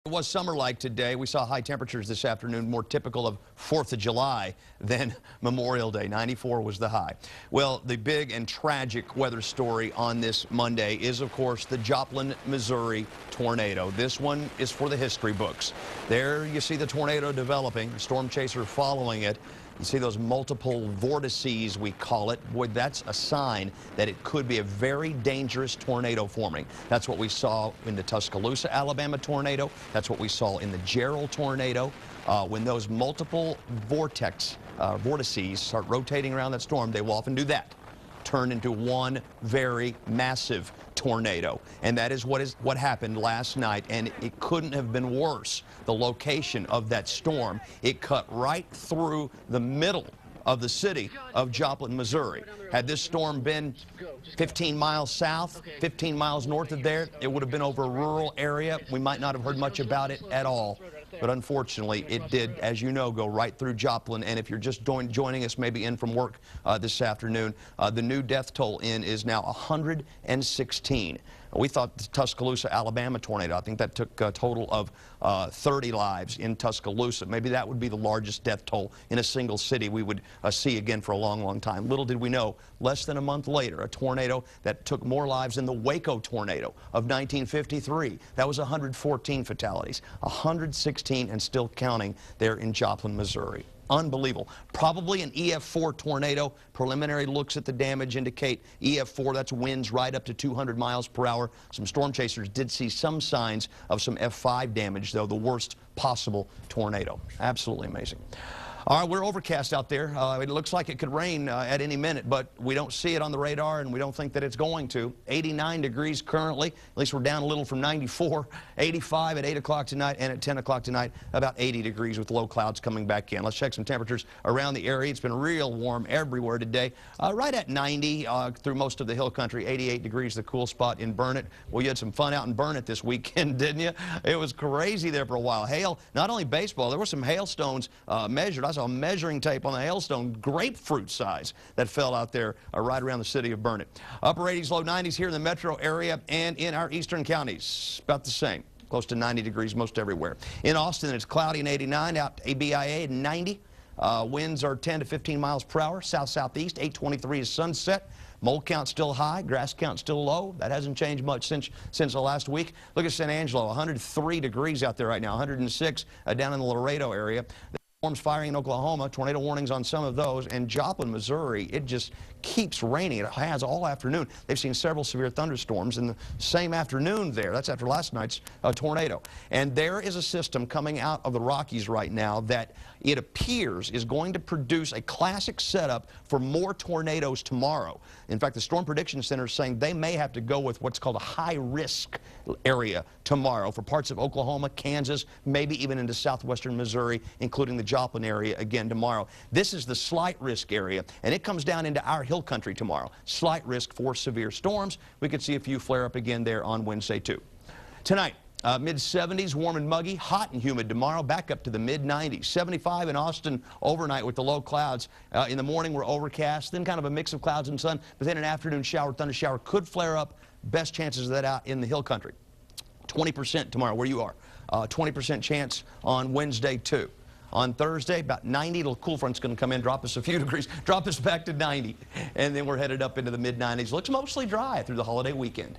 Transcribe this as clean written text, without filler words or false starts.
It was summer-like today. We saw high temperatures this afternoon, more typical of 4th of July than Memorial Day. 94 was the high. Well, the big and tragic weather story on this Monday is, of course, the Joplin, Missouri tornado. This one is for the history books. There you see the tornado developing, the storm chaser following it. You see those multiple vortices, we call it. Boy, that's a sign that it could be a very dangerous tornado forming. That's what we saw in the Tuscaloosa, Alabama tornado. That's what we saw in the Gerald tornado. When those multiple vortices start rotating around that storm, they will often do that. Turn into one very massive tornado. And that is what happened last night, and it couldn't have been worse. The location of that storm, it cut right through the middle of the city of Joplin, Missouri. Had this storm been 15 miles south, 15 miles north of there, it would have been over a rural area. We might not have heard much about it at all. But unfortunately, it did, as you know, go right through Joplin. And if you're just joining us maybe in from work this afternoon, the new death toll in is now 116. We thought the Tuscaloosa, Alabama tornado, I think that took a total of 30 lives in Tuscaloosa. Maybe that would be the largest death toll in a single city we would see again for a long, long time. Little did we know, less than a month later, a tornado that took more lives than the Waco tornado of 1953. That was 114 fatalities, 116 and still counting there in Joplin, Missouri. Unbelievable. Probably an EF4 tornado. Preliminary looks at the damage indicate EF4, that's winds right up to 200 miles per hour. Some storm chasers did see some signs of some F5 damage, though, the worst possible tornado. Absolutely amazing. All right, we're overcast out there. It looks like it could rain at any minute, but we don't see it on the radar, and we don't think that it's going to. 89 degrees currently. At least we're down a little from 94. 85 at 8 o'clock tonight, and at 10 o'clock tonight, about 80 degrees with low clouds coming back in. Let's check some temperatures around the area. It's been real warm everywhere today. Right at 90 through most of the hill country. 88 degrees, the cool spot in Burnett. Well, you had some fun out in Burnett this weekend, didn't you? It was crazy there for a while. Hail, not only baseball, there were some hailstones measured. I saw measuring tape on the hailstone, grapefruit size, that fell out there right around the city of Burnett. Upper 80s, low 90s here in the metro area and in our eastern counties. About the same. Close to 90 degrees most everywhere. In Austin, it's cloudy and 89, out ABIA at 90. Winds are 10 to 15 miles per hour. South-southeast, 823 is sunset. Mold count still high, grass count still low. That hasn't changed much since the last week. Look at San Angelo, 103 degrees out there right now, 106 down in the Laredo area. Storms firing in Oklahoma, tornado warnings on some of those, and Joplin, Missouri, it just keeps raining. It has all afternoon. They've seen several severe thunderstorms in the same afternoon there. That's after last night's tornado. And there is a system coming out of the Rockies right now that it appears is going to produce a classic setup for more tornadoes tomorrow. In fact, the Storm Prediction Center is saying they may have to go with what's called a high-risk area tomorrow for parts of Oklahoma, Kansas, maybe even into southwestern Missouri, including the Joplin area again tomorrow. This is the slight risk area, and it comes down into our hill country tomorrow. Slight risk for severe storms. We could see a few flare up again there on Wednesday, too. Tonight, mid-70s, warm and muggy, hot and humid tomorrow, back up to the mid-90s. 75 in Austin overnight with the low clouds. In the morning, we're overcast, then kind of a mix of clouds and sun, but then an afternoon shower, thunder shower could flare up. Best chances of that out in the hill country. 20% tomorrow where you are. 20% chance on Wednesday, too. On Thursday, about 90, a little cool front's going to come in, drop us a few degrees, drop us back to 90. And then we're headed up into the mid-90s. Looks mostly dry through the holiday weekend.